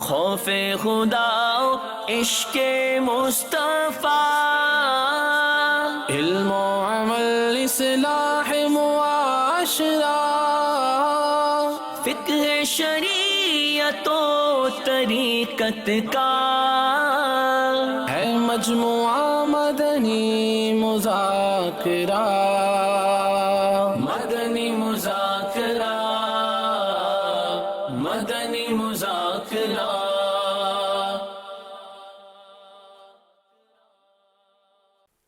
خوف خدا عشق مصطفیٰ، علم و عمل اصلاح معاشرہ، فقہ شریعت و طریقت کا ہے مجموعہ مدنی مذاکرہ، مدنی مذاکرہ، مدنی مذاکرہ۔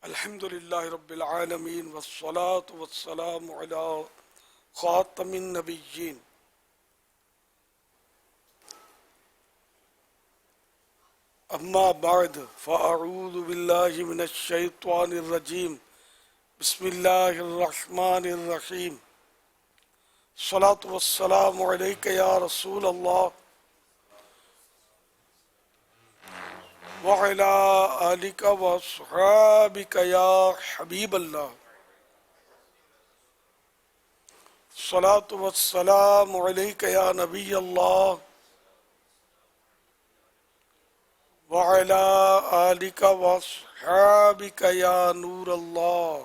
الحمدللہ رب العالمین والصلاة والسلام علی خاتم النبیین۔ اما بعد فاعوذ باللہ من الشیطان الرجیم، بسم اللہ الرحمن الرحیم۔ الصلاة والسلام علیک یا رسول اللہ وعلی آلک واصحابک یا حبیب اللہ۔ الصلاة والسلام علیک یا نبی اللہ وعلی آلک واصحابک یا نور اللہ۔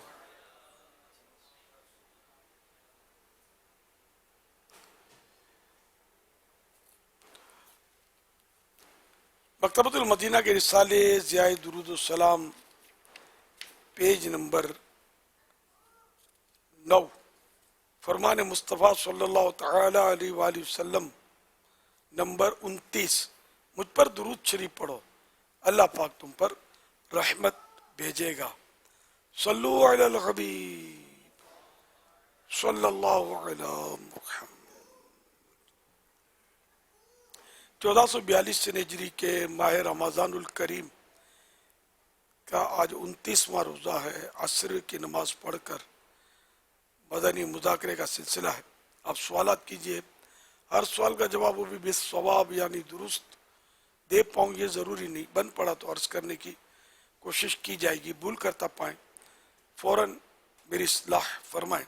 مکتبۃ المدینہ کے رسالے ضیاء درود السلام پیج نمبر 9، فرمان مصطفیٰ صلی اللہ تعالی علیہ وآلہ وسلم نمبر 29۔ مجھ پر درود شریف پڑھو، اللہ پاک تم پر رحمت بھیجے گا۔ صلو علی الحبیب صلی اللہ علی محمد۔ 1442 ہجری کے ماہ رمضان الکریم کا آج 29واں روزہ ہے۔ عصر کی نماز پڑھ کر مدنی مذاکرے کا سلسلہ ہے۔ آپ سوالات کیجئے، ہر سوال کا جواب وہ بھی بالصواب یعنی درست دے پاؤں یہ ضروری نہیں، بن پڑا تو عرض کرنے کی کوشش کی جائے گی، بھول کرتا پائیں فوراً میری اصلاح فرمائیں۔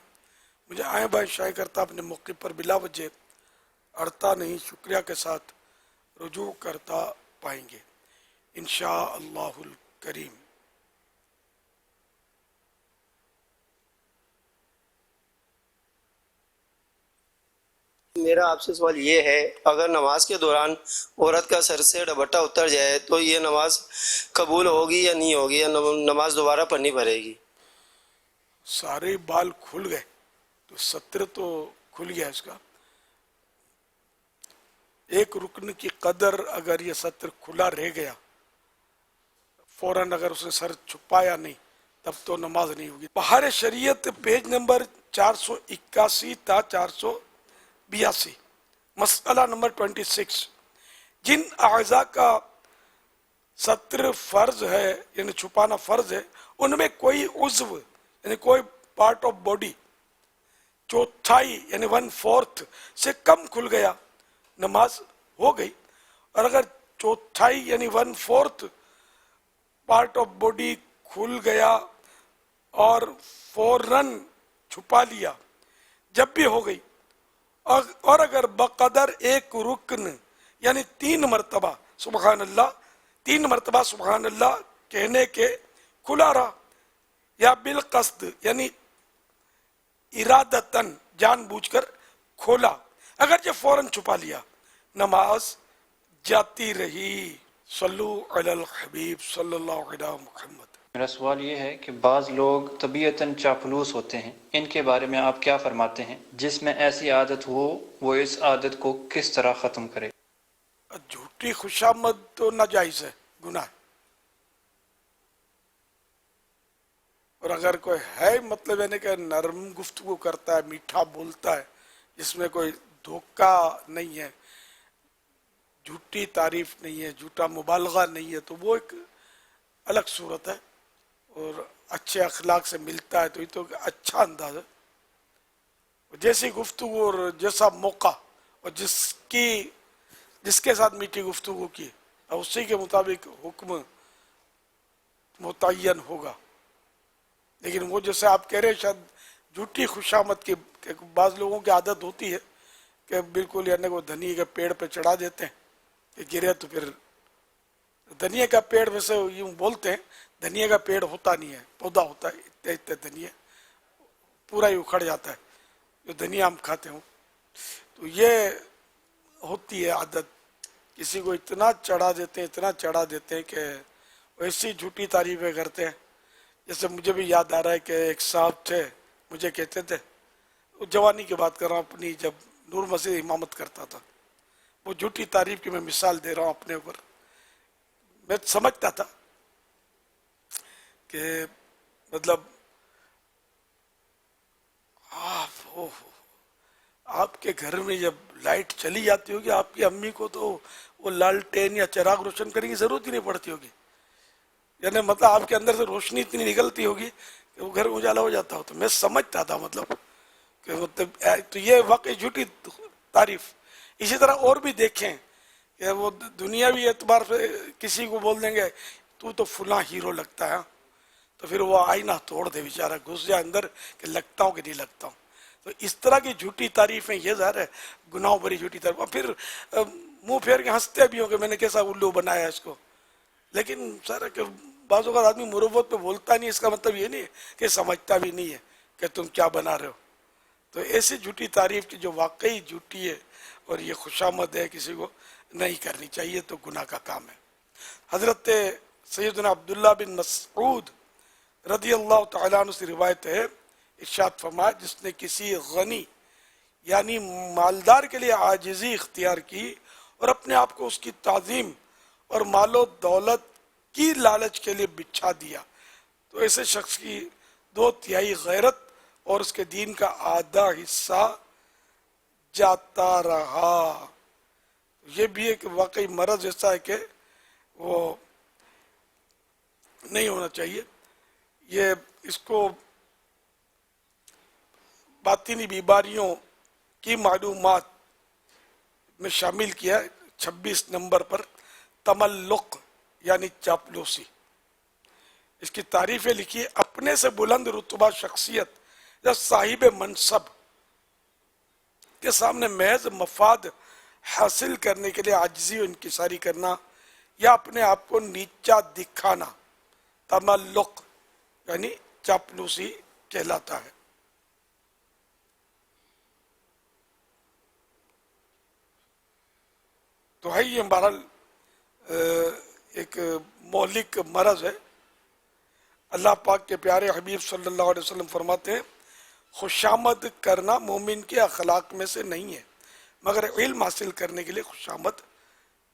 مجھے آئیں بائیں شائع کرتا اپنے موقع پر بلا وجہ اڑتا نہیں، شکریہ کے ساتھ رجوع کرتا پائیں گے انشاءاللہ الکریم۔ میرا آپ سے سوال یہ ہے، اگر نماز کے دوران عورت کا سر سے دوپٹہ اتر جائے تو یہ نماز قبول ہوگی یا نہیں ہوگی، یا نماز دوبارہ پڑھنی پڑے گی؟ سارے بال کھل گئے تو ستر تو کھل گیا اس کا، ایک رکن کی قدر اگر یہ ستر کھلا رہ گیا فوراً اگر اس نے سر چھپایا نہیں تب تو نماز نہیں ہوگی۔ بہار شریعت پیج نمبر 481 تا 482، مسئلہ نمبر 26۔ جن اعضاء کا ستر فرض ہے یعنی چھپانا فرض ہے، ان میں کوئی عضو یعنی کوئی پارٹ آف باڈی چوتھائی یعنی 1/4 سے کم کھل گیا، نماز ہو گئی۔ اور اگر چوتھائی یعنی 1/4 پارٹ آف باڈی کھل گیا اور فوراً چھپا لیا جب بھی ہو گئی، اور اگر بقدر ایک رکن یعنی 3 مرتبہ سبحان اللہ، 3 مرتبہ سبحان اللہ کہنے کے کھلا رہا، یا بالقصد یعنی ارادتاً جان بوجھ کر کھولا، اگر جو فوراً چھپا لیا نماز جاتی رہی۔ صلو علی الحبیب صلی اللہ علی محمد۔ میرا سوال یہ ہے کہ بعض لوگ طبیعتاً چاپلوس ہوتے ہیں، ان کے بارے میں آپ کیا فرماتے ہیں؟ جس میں ایسی عادت ہو وہ اس عادت کو کس طرح ختم کرے؟ جھوٹی خوشامد تو ناجائز ہے، گناہ ہے۔ اور اگر کوئی ہے مطلب یعنی کہ نرم گفتگو کرتا ہے، میٹھا بولتا ہے، جس میں کوئی دھوکہ نہیں ہے، جھوٹی تعریف نہیں ہے، جھوٹا مبالغہ نہیں ہے، تو وہ ایک الگ صورت ہے، اور اچھے اخلاق سے ملتا ہے تو یہ تو اچھا انداز ہے۔ جیسی گفتگو اور جیسا موقع اور جس کے ساتھ میٹھی گفتگو کی اور اسی کے مطابق حکم متعین ہوگا۔ لیکن وہ جیسے آپ کہہ رہے ہیں شاید جھوٹی خوشامد کی بعض لوگوں کی عادت ہوتی ہے کہ بالکل یعنی وہ دھنی کے پیڑ پہ چڑھا دیتے ہیں کہ گرے تو پھر دھنیا کا پیڑ ویسے یوں بولتے ہیں دھنیا کا پیڑ ہوتا نہیں ہے، پودا ہوتا ہے اتنے اتنے دھنیا پورا ہی اکھڑ جاتا ہے جو دھنیا ہم کھاتے ہوں. تو یہ ہوتی ہے عادت، کسی کو اتنا چڑھا دیتے ہیں کہ ایسی جھوٹی تعریفیں کرتے ہیں. جیسے مجھے بھی یاد آ رہا ہے کہ ایک صاحب تھے مجھے کہتے تھے، وہ جوانی کی بات کر رہا ہوں اپنی، جب نور مسجد امامت کرتا تھا، وہ جھوٹی تعریف کی میں مثال دے رہا ہوں اپنے اوپر. میں سمجھتا تھا کہ مطلب آپ کے گھر میں جب لائٹ چلی جاتی ہوگی آپ کی امی کو تو وہ لالٹین یا چراغ روشن کرنے کی ضرورت ہی نہیں پڑتی ہوگی، یعنی مطلب آپ کے اندر سے روشنی اتنی نکلتی ہوگی کہ وہ گھر اجالا ہو جاتا ہو. تو میں سمجھتا تھا مطلب کہ مطلب تو یہ واقعی جھوٹی تعریف. اسی طرح اور بھی دیکھیں کہ وہ دنیاوی اعتبار سے کسی کو بول دیں گے تو فلاں ہیرو لگتا ہے، تو پھر وہ آئینہ توڑ دے بیچارہ، گھس جائے اندر کہ لگتا ہوں کہ نہیں لگتا ہوں. تو اس طرح کی جھوٹی تعریفیں یہ ظاہر ہے گناہوں بری جھوٹی تعریف. اور پھر منہ پھیر کے ہنستے بھی ہوں کہ میں نے کیسا الو بنایا اس کو. لیکن سر کہ بعض اوقات آدمی مروت پہ بولتا نہیں، اس کا مطلب یہ نہیں ہے کہ سمجھتا بھی نہیں ہے کہ تم کیا بنا رہے ہو. تو ایسی جھوٹی تعریف کی جو واقعی جھوٹی ہے اور یہ خوشامد ہے کسی کو نہیں کرنی چاہیے، تو گناہ کا کام ہے. حضرت سیدنا عبداللہ بن مسعود رضی اللہ تعالیٰ عنہ سے روایت ہے، ارشاد فرمایا جس نے کسی غنی یعنی مالدار کے لیے عاجزی اختیار کی اور اپنے آپ کو اس کی تعظیم اور مال و دولت کی لالچ کے لیے بچھا دیا، تو ایسے شخص کی 2/3 غیرت اور اس کے دین کا آدھا حصہ جاتا رہا. یہ بھی ایک واقعی مرض ایسا ہے کہ وہ نہیں ہونا چاہیے. یہ اس کو باطنی بیماریوں کی معلومات میں شامل کیا 26 نمبر پر، تملق یعنی چاپلوسی. اس کی تعریفیں لکھی، اپنے سے بلند رتبہ شخصیت یا صاحب منصب کے سامنے محض مفاد حاصل کرنے کے لیے عاجزی و انکساری کرنا یا اپنے آپ کو نیچا دکھانا تملق یعنی چاپلوسی کہلاتا ہے. تو ہے یہ بہرحال ایک مہلک مرض ہے. اللہ پاک کے پیارے حبیب صلی اللہ علیہ وسلم فرماتے ہیں خوشامد کرنا مومن کے اخلاق میں سے نہیں ہے، مگر علم حاصل کرنے کے لیے خوشامد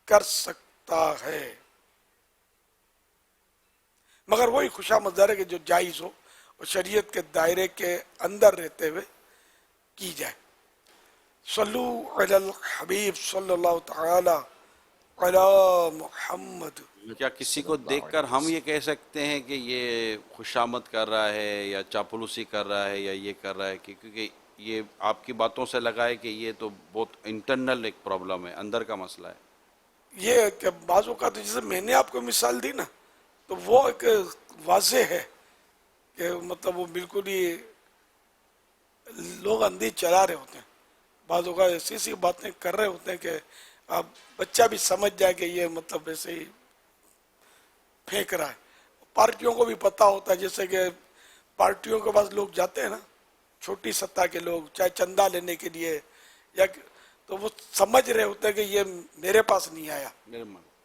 کر سکتا ہے، مگر وہی خوشامد ہے کہ جو جائز ہو اور شریعت کے دائرے کے اندر رہتے ہوئے کی جائے. صلو علی الحبیب صلی اللہ تعالی علی محمد. کیا کسی کو دیکھ کر ہم یہ کہہ سکتے ہیں کہ یہ خوشامد کر رہا ہے یا چاپلوسی کر رہا ہے یا یہ کر رہا ہے؟ کیونکہ یہ آپ کی باتوں سے لگا ہے کہ یہ تو بہت انٹرنل ایک پرابلم ہے، اندر کا مسئلہ ہے. یہ کہ بعض اوقات جیسے میں نے آپ کو مثال دی نا، تو وہ ایک واضح ہے کہ مطلب وہ بالکل ہی لوگ اندھی چلا رہے ہوتے ہیں. بعض اوقات ایسی ایسی باتیں کر رہے ہوتے ہیں کہ آپ بچہ بھی سمجھ جائے کہ یہ مطلب ایسے ہی پھینک رہا ہے. پارٹیوں کو بھی پتہ ہوتا ہے، جیسے کہ پارٹیوں کے پاس لوگ جاتے ہیں نا، چھوٹی سطح کے لوگ، چاہے چندہ لینے کے لیے یا تو وہ سمجھ رہے ہوتے ہیں کہ یہ میرے پاس نہیں آیا،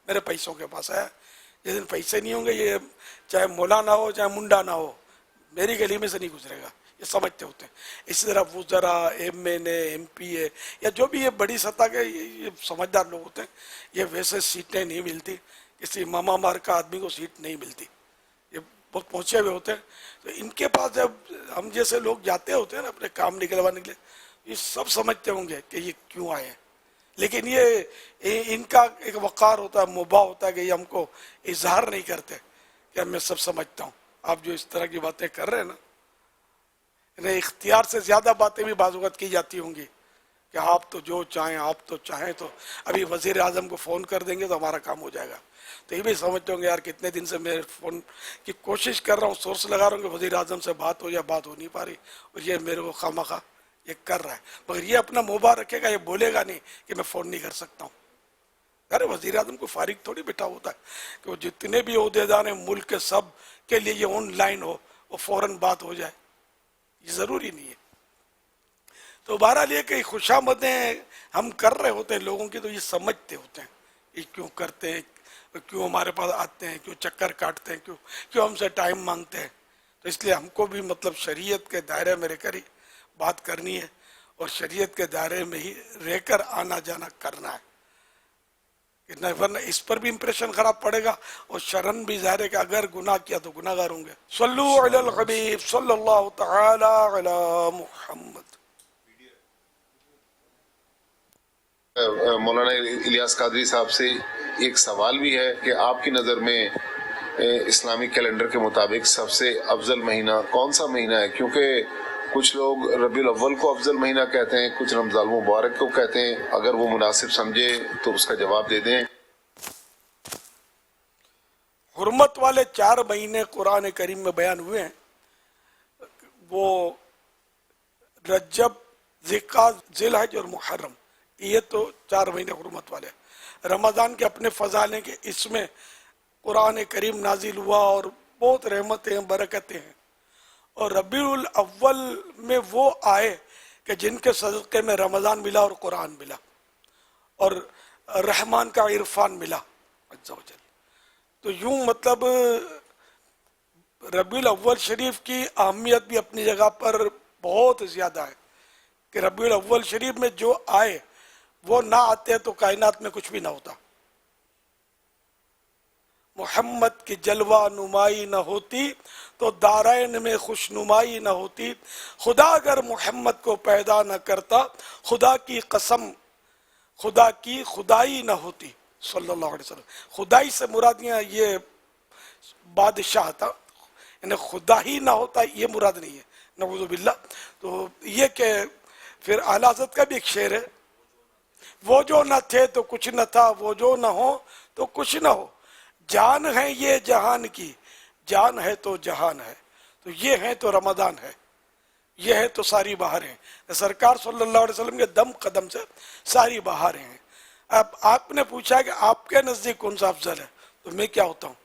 میرے پیسوں کے پاس آیا. جس دن پیسے نہیں ہوں گے یہ چاہے مولا نہ ہو چاہے منڈا نہ ہو میری گلی میں سے نہیں گزرے گا، یہ سمجھتے ہوتے ہیں. اسی طرح وزراء، ایم این اے، ایم پی اے یا جو بھی یہ بڑی سطح کے یہ سمجھدار لوگ ہوتے ہیں، یہ ویسے سیٹیں نہیں ملتی، کسی ماما مار کا آدمی کو سیٹ نہیں ملتی، یہ بہت پہنچے ہوئے ہوتے ہیں. تو ان کے پاس جب ہم جیسے لوگ جاتے ہوتے ہیں نا اپنے کام نکلوانے کے لیے، یہ سب سمجھتے ہوں گے کہ یہ کیوں آئے ہیں. لیکن یہ ان کا ایک وقار ہوتا ہے، مباح ہوتا ہے کہ یہ ہم کو اظہار نہیں کرتے کہ میں سب سمجھتا ہوں. آپ جو اس طرح کی باتیں کر رہے ہیں نا، انہیں اختیار سے زیادہ باتیں بھی بعض اوقات کی جاتی ہوں گی کہ آپ تو جو چاہیں، آپ تو چاہیں تو ابھی وزیر اعظم کو فون کر دیں گے تو ہمارا کام ہو جائے گا. تو یہ بھی سمجھتے ہوں گے یار کتنے دن سے میں فون کی کوشش کر رہا ہوں، سورس لگا رہا ہوں کہ وزیر اعظم سے بات ہو، یا بات ہو نہیں پا رہی، اور یہ میرے کو خواہ یہ کر رہا ہے. مگر یہ اپنا موبائل رکھے گا، یہ بولے گا نہیں کہ میں فون نہیں کر سکتا ہوں. ارے وزیر اعظم کو فارغ تھوڑی بیٹھا ہوتا ہے کہ وہ جتنے بھی عہدیدار ہیں ملک کے سب کے لیے یہ آن لائن ہو، وہ فوراً بات ہو جائے، یہ ضروری نہیں ہے. تو بہرحال یہ کہ خوشامدیں ہم کر رہے ہوتے ہیں لوگوں کی، تو یہ سمجھتے ہوتے ہیں یہ کیوں کرتے ہیں، کیوں ہمارے پاس آتے ہیں، کیوں چکر کاٹتے ہیں، کیوں ہم سے ٹائم مانگتے ہیں. تو اس لیے ہم کو بھی مطلب شریعت کے دائرے میں رہ کر ہی بات کرنی ہے، اور شریعت کے دائرے میں ہی رہ کر آنا جانا کرنا ہے، ورنہ اس پر بھی امپریشن خراب پڑے گا، اور شرن بھی ظاہر ہے کہ اگر گناہ کیا تو گناہ گار ہوں گے. صلو علی الحبیب صلی اللہ تعالی علی محمد. مولانا الیاس قادری صاحب سے ایک سوال بھی ہے کہ آپ کی نظر میں اسلامی کیلنڈر کے مطابق سب سے افضل مہینہ کون سا مہینہ ہے؟ کیونکہ کچھ لوگ ربیع الاول کو افضل مہینہ کہتے ہیں، کچھ رمضان المبارک کو کہتے ہیں. اگر وہ مناسب سمجھے تو اس کا جواب دے دیں. حرمت والے 4 مہینے قرآن کریم میں بیان ہوئے ہیں، وہ رجب، ذی الحج اور محرم، یہ تو 4 مہینے حرمت والے. رمضان کے اپنے فضائل ہیں کہ اس میں قرآن کریم نازل ہوا اور بہت رحمتیں ہیں، برکتیں ہیں. اور ربیع الاول میں وہ آئے کہ جن کے صدقے میں رمضان ملا اور قرآن ملا اور رحمان کا عرفان ملا عز و جل. تو یوں مطلب ربیع الاول شریف کی اہمیت بھی اپنی جگہ پر بہت زیادہ ہے کہ ربیع الاول شریف میں جو آئے وہ نہ آتے تو کائنات میں کچھ بھی نہ ہوتا. محمد کی جلوہ نمائی نہ ہوتی تو دارین میں خوش نمائی نہ ہوتی. خدا اگر محمد کو پیدا نہ کرتا، خدا کی قسم خدا کی خدائی نہ ہوتی صلی اللہ علیہ وسلم. خدائی سے مرادیاں یہ بادشاہ تھا، یعنی خدا ہی نہ ہوتا یہ مراد نہیں ہے، نعوذ باللہ. تو یہ کہ پھر اعلیٰ حضرت کا بھی ایک شعر ہے، وہ جو نہ تھے تو کچھ نہ تھا، وہ جو نہ ہو تو کچھ نہ ہو. جان ہے یہ جہان کی، جان ہے تو جہان ہے. تو یہ ہے تو رمضان ہے، یہ ہے تو ساری بہاریں. سرکار صلی اللہ علیہ وسلم کے دم قدم سے ساری بہاریں ہیں. اب آپ نے پوچھا کہ آپ کے نزدیک کون سا افضل ہے، تو میں کیا ہوتا ہوں؟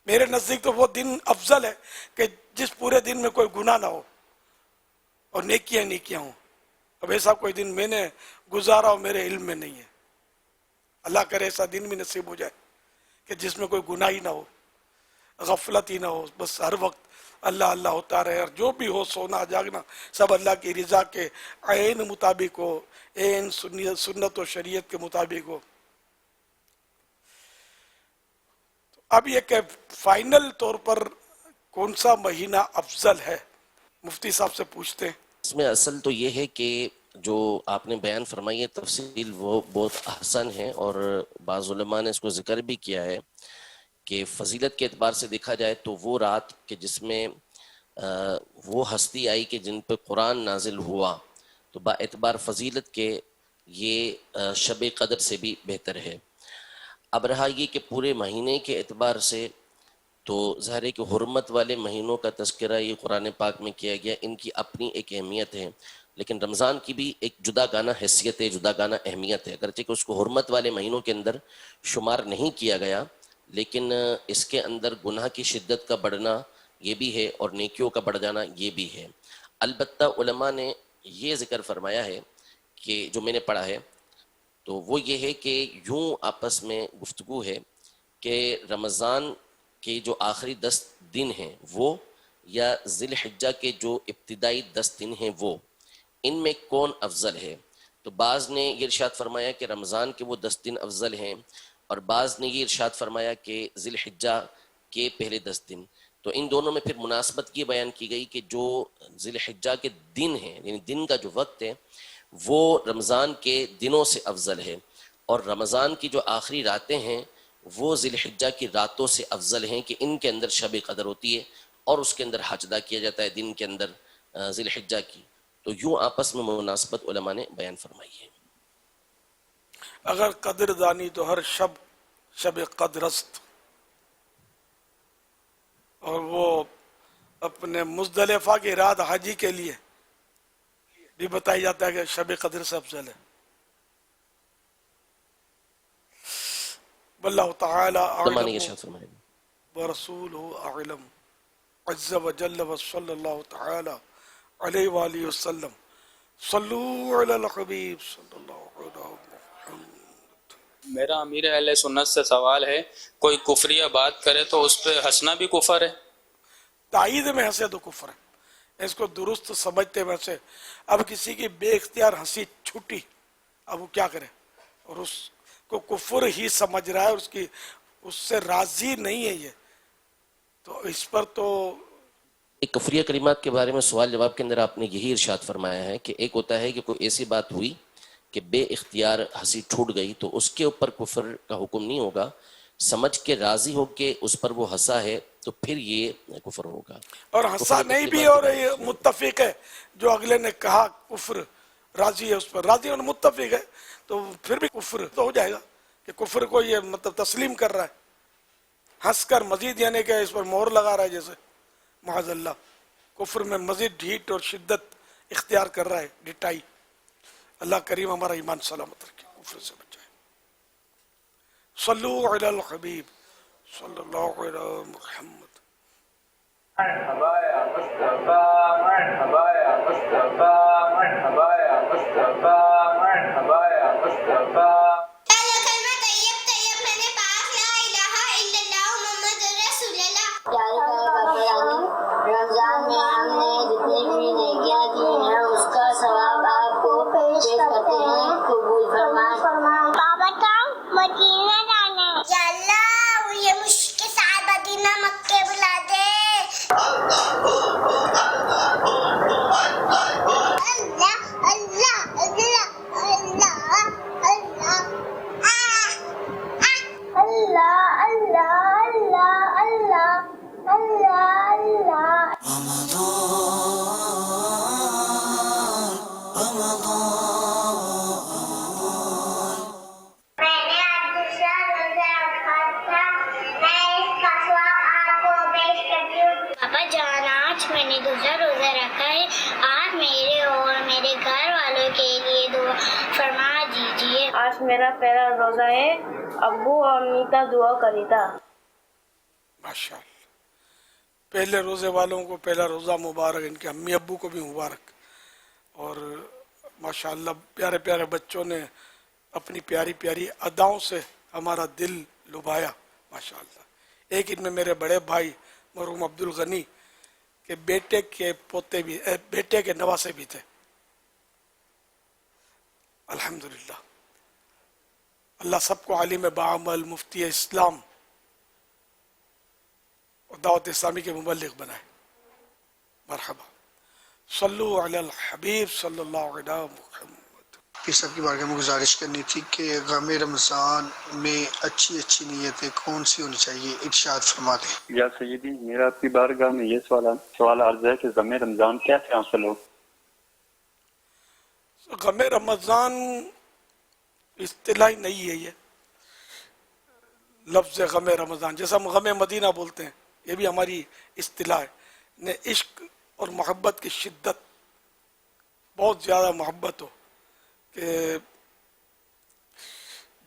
میرے نزدیک تو وہ دن افضل ہے کہ جس پورے دن میں کوئی گناہ نہ ہو اور نیکیاں ہوں. اب ایسا کوئی دن میں نے گزارا ہو میرے علم میں نہیں ہے. اللہ کرے ایسا دن بھی نصیب ہو جائے کہ جس میں کوئی گناہ ہی نہ ہو، غفلت ہی نہ ہو، بس ہر وقت اللہ اللہ ہوتا رہے، اور جو بھی ہو سونا جاگنا سب اللہ کی رضا کے عین مطابق ہو، عین سنت و شریعت کے مطابق ہو. اب یہ کہ فائنل طور پر کون سا مہینہ افضل ہے، مفتی صاحب سے پوچھتے ہیں. اس میں اصل تو یہ ہے کہ جو آپ نے بیان فرمائی ہے تفصیل وہ بہت احسن ہے، اور بعض علماء نے اس کو ذکر بھی کیا ہے کہ فضیلت کے اعتبار سے دیکھا جائے تو وہ رات کہ جس میں وہ ہستی آئی کہ جن پہ قرآن نازل ہوا، تو با اعتبار فضیلت کے یہ شب قدر سے بھی بہتر ہے. اب رہا یہ کہ پورے مہینے کے اعتبار سے تو ظاہر ہے کہ حرمت والے مہینوں کا تذکرہ یہ قرآن پاک میں کیا گیا، ان کی اپنی ایک اہمیت ہے، لیکن رمضان کی بھی ایک جدا گانا حیثیت ہے، جدا گانا اہمیت ہے. اگرچہ کہ اس کو حرمت والے مہینوں کے اندر شمار نہیں کیا گیا، لیکن اس کے اندر گناہ کی شدت کا بڑھنا یہ بھی ہے اور نیکیوں کا بڑھ جانا یہ بھی ہے. البتہ علماء نے یہ ذکر فرمایا ہے کہ جو میں نے پڑھا ہے تو وہ یہ ہے کہ یوں آپس میں گفتگو ہے کہ رمضان کے جو آخری 10 دن ہیں وہ یا ذی الحجہ کے جو ابتدائی 10 دن ہیں وہ، ان میں کون افضل ہے؟ تو بعض نے یہ ارشاد فرمایا کہ رمضان کے وہ 10 دن افضل ہیں، اور بعض نے یہ ارشاد فرمایا کہ ذی الحجہ کے پہلے 10 دن. تو ان دونوں میں پھر مناسبت یہ بیان کی گئی کہ جو ذی الحجہ کے دن ہیں، یعنی دن کا جو وقت ہے وہ رمضان کے دنوں سے افضل ہے، اور رمضان کی جو آخری راتیں ہیں وہ ذی الحجہ کی راتوں سے افضل ہیں کہ ان کے اندر شب قدر ہوتی ہے اور اس کے اندر حج ادا کیا جاتا ہے دن کے اندر ذی الحجہ کی. تو یوں آپس میں مناسبت علماء نے بیان فرمائی ہے. اگر قدر دانی تو ہر شب قدرست، اور وہ اپنے مزدلفہ کی رات حاجی کے لیے بھی بتائی جاتا ہے کہ شب قدر سے افضل ہے. واللہ تعالی زمانے اعلم کے ارشاد فرمائیں. ورسولہ اعلم عز وجل وصلی اللہ تعالی علیہ وآلہ وسلم. صلو علی الحبیب صلی اللہ علیہ وسلم. میرا امیر اہل سنت سے سوال ہے، کوئی کفریہ بات کرے تو اس پہ ہنسنا بھی کفر ہے؟ تائید میں ہنسے تو کفر ہے، اس کو درست سمجھتے میں سے. اب کسی کی بے اختیار ہنسی چھٹی، اب وہ کیا کرے، اور اس کو کفر ہی سمجھ رہا ہے، اس سے راضی نہیں ہے یہ، تو اس پر تو ایک کفریہ کلمات کے بارے میں سوال جواب کے اندر آپ نے یہی ارشاد فرمایا ہے کہ ایک ہوتا ہے کہ کوئی ایسی بات ہوئی کہ بے اختیار ہنسی چھوٹ گئی تو اس کے اوپر کفر کا حکم نہیں ہوگا، سمجھ کے راضی ہو کے اس پر وہ ہنسا ہے تو پھر یہ کفر ہوگا. اور ہنسا نہیں بھی، اور یہ متفق ہے جو اگلے نے کہا کفر، راضی ہے اس پر، راضی اور متفق ہے، تو پھر بھی کفر تو ہو جائے گا کہ کفر کو یہ مطلب تسلیم کر رہا ہے، ہنس کر مزید یعنی کہ اس پر مہر لگا رہا ہے، جیسے معاذ اللہ کفر میں مزید ڈھیٹ اور شدت اختیار کر رہا ہے، ڈٹائی. اللہ کریم ہمارا ایمان سلامت رکھے، کفر سے بچائے. صلو علی الحبیب صلی اللہ علی محمد. مرحبا یا مصطفیٰ، مرحبا یا مصطفیٰ، مرحبا یا مصطفیٰ، مرحبا یا مصطفیٰ. پہلا کلمہ طیب طیب میں نے پاک لا الہ الا اللہ محمد رسول اللہ. رمضان میں ہم نے جتنی بھی نیکیاں کی ہیں اس کا ثواب آپ کو پیش کرتے ہیں، قبول فرمائے. بابا کام مدینہ جانا ہے. یا اللہ یہ مشک کے ساتھ مدینہ مکے بلا دے. پاپا جان آج میں نے دوسرا روزہ رکھا ہے، آپ میرے اور میرے گھر والوں کے لیے دعا فرما دیجیے. آج میرا پہلا روزہ ہے، ابو اور امی کا دعا کریتا. ماشاءاللہ، پہلے روزے والوں کو پہلا روزہ مبارک، ان کے امی ابو کو بھی مبارک. اور ماشاءاللہ پیارے پیارے بچوں نے اپنی پیاری پیاری اداؤں سے ہمارا دل لبھایا ماشاءاللہ. ایک ان میں میرے بڑے بھائی مرحوم عبد الغنی کے بیٹے کے پوتے بھی، بیٹے کے نواسے بھی تھے. الحمدللہ اللہ سب کو عالم بعمل، مفتی اسلام اور دعوت اسلامی کے مبلغ بنائے. مرحبا. صلو علی الحبیب صلی اللہ علیہ محمد. پیر صاحب کی بارگاہ میں گزارش کرنی تھی کہ غم رمضان میں اچھی اچھی نیتیں کون سی ہونی چاہیے، ارشاد فرما دیں. یا سیدی، میرا آپ کی بارگاہ میں یہ سوال عرض ہے کہ غم رمضان کیسے حاصل ہو؟ غم رمضان اصطلاحی نہیں ہے، یہ لفظ غم رمضان جیسا ہم غم مدینہ بولتے ہیں، یہ بھی ہماری اصطلاح ہے. نے عشق اور محبت کی شدت، بہت زیادہ محبت ہو، کہ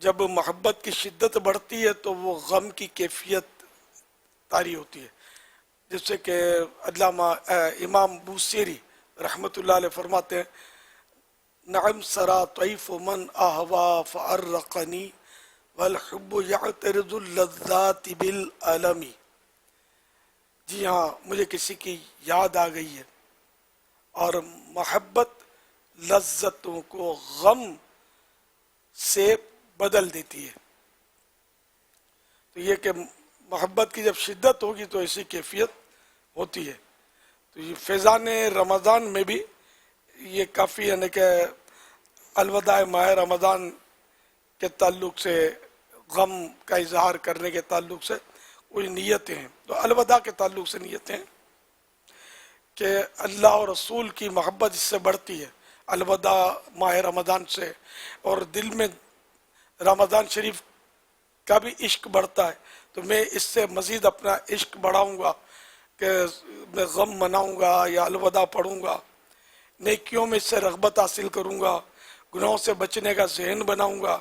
جب محبت کی شدت بڑھتی ہے تو وہ غم کی کیفیت طاری ہوتی ہے. جس سے کہ علامہ امام بوصیری رحمۃ اللہ علیہ فرماتے ہیں، نعم سرا طیف من احوا فارقنی والحب یعترض اللذات بالعلمی. جی ہاں، مجھے کسی کی یاد آ گئی ہے اور محبت لذتوں کو غم سے بدل دیتی ہے. تو یہ کہ محبت کی جب شدت ہوگی تو ایسی کیفیت ہوتی ہے. تو یہ فیضان رمضان میں بھی یہ کافی ہے کہ الوداع ماہ رمضان کے تعلق سے، غم کا اظہار کرنے کے تعلق سے کوئی نیتیں ہیں. تو الوداع کے تعلق سے نیتیں ہیں کہ اللہ اور رسول کی محبت اس سے بڑھتی ہے الوداع ماہ رمضان سے، اور دل میں رمضان شریف کا بھی عشق بڑھتا ہے. تو میں اس سے مزید اپنا عشق بڑھاؤں گا کہ میں غم مناؤں گا یا الوداع پڑھوں گا، نیکیوں میں اس سے رغبت حاصل کروں گا، گناہوں سے بچنے کا ذہن بناؤں گا.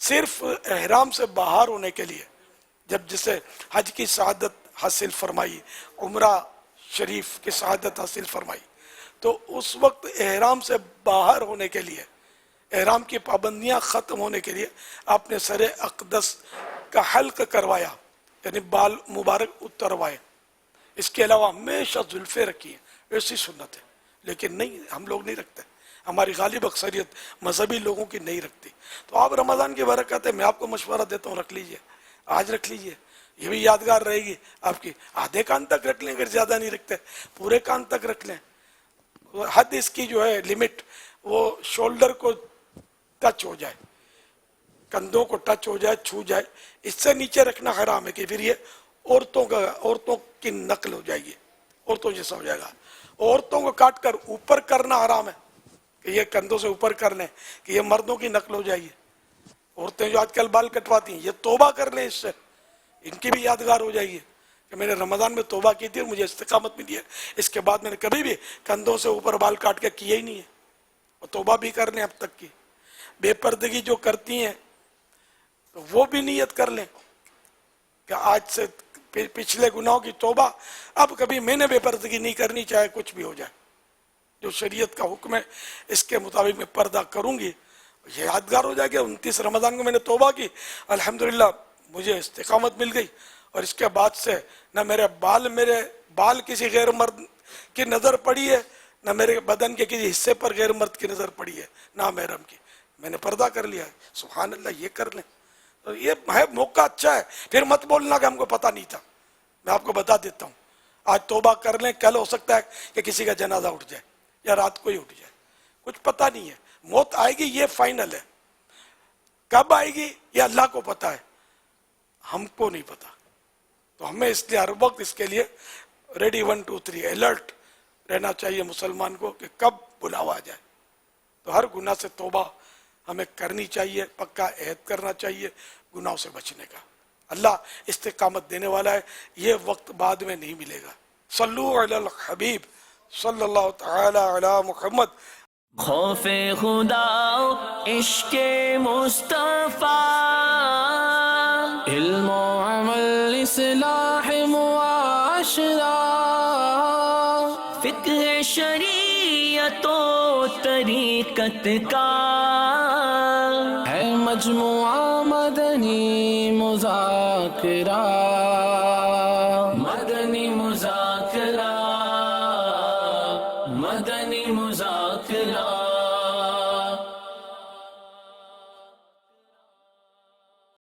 صرف احرام سے باہر ہونے کے لیے جب جسے حج کی سعادت حاصل فرمائی، عمرہ شریف کی سعادت حاصل فرمائی، تو اس وقت احرام سے باہر ہونے کے لیے، احرام کی پابندیاں ختم ہونے کے لیے آپ نے سر اقدس کا حلق کروایا، یعنی بال مبارک اتروائے. اس کے علاوہ ہمیشہ زلفیں رکھی ہیں، ایسی سنت ہے. لیکن نہیں، ہم لوگ نہیں رکھتے، ہماری غالب اکثریت مذہبی لوگوں کی نہیں رکھتی. تو آپ رمضان کی برکت ہے، میں آپ کو مشورہ دیتا ہوں، رکھ لیجئے، آج رکھ لیجئے، یہ بھی یادگار رہے گی آپ کی. آدھے کان تک رکھ لیں، اگر زیادہ نہیں رکھتے پورے کان تک رکھ لیں. حد اس کی جو ہے لمٹ، وہ شولڈر کو ٹچ ہو جائے، کندھوں کو ٹچ ہو جائے، چھو جائے. اس سے نیچے رکھنا حرام ہے کہ پھر یہ عورتوں کی نقل ہو جائے گی، عورتوں جیسا ہو جائے گا. عورتوں کو کاٹ کر اوپر کرنا حرام ہے کہ یہ کندھوں سے اوپر کر لیں کہ یہ مردوں کی نقل ہو جائے گی. عورتیں جو آج کل بال کٹواتی ہیں، یہ توبہ کر لیں، اس سے ان کی بھی یادگار ہو جائے گی کہ میں نے رمضان میں توبہ کی تھی اور مجھے استقامت ملی ہے، اس کے بعد میں نے کبھی بھی کندھوں سے اوپر بال کاٹ کے کیا ہی نہیں ہے. اور توبہ بھی کر لیں اب تک کی. بے پردگی جو کرتی ہیں تو وہ بھی نیت کر لیں کہ آج سے پچھلے گناہوں کی توبہ، اب کبھی میں نے بے پردگی نہیں کرنی، چاہے کچھ بھی ہو جائے. جو شریعت کا حکم ہے اس کے مطابق میں پردہ کروں گی. یہ یادگار ہو جائے کہ 29 رمضان کو میں نے توبہ کی، الحمدللہ مجھے استقامت مل گئی، اور اس کے بعد سے نہ میرے بال کسی غیر مرد کی نظر پڑی ہے، نہ میرے بدن کے کسی حصے پر غیر مرد کی نظر پڑی ہے، نہ محرم کی. میں نے پردہ کر لیا ہے. سبحان اللہ، یہ کر لیں. تو یہ ہے موقع اچھا ہے. پھر مت بولنا کہ ہم کو پتہ نہیں تھا. میں آپ کو بتا دیتا ہوں، آج توبہ کر لیں، کل ہو سکتا ہے کہ کسی کا جنازہ اٹھ جائے یا رات کو ہی اٹھ جائے، کچھ پتہ نہیں ہے. موت آئے گی، یہ فائنل ہے. کب آئے گی یہ اللہ کو پتہ ہے، ہم کو نہیں پتہ. تو ہمیں اس لیے ہر وقت اس کے لیے ریڈی 1 2 3 الرٹ رہنا چاہیے مسلمان کو کہ کب بلاوا جائے. تو ہر گناہ سے توبہ ہمیں کرنی چاہیے، پکا عہد کرنا چاہیے گناہوں سے بچنے کا. اللہ استقامت دینے والا ہے، یہ وقت بعد میں نہیں ملے گا. صلو علی الحبیب صلی اللہ تعالی علی محمد. خوف خدا عشق مصطفیٰ، علم و عمل اصلاح معاشرہ، فقہ شریعت و طریقت کا ہے مجموعہ مدنی مذاکرہ.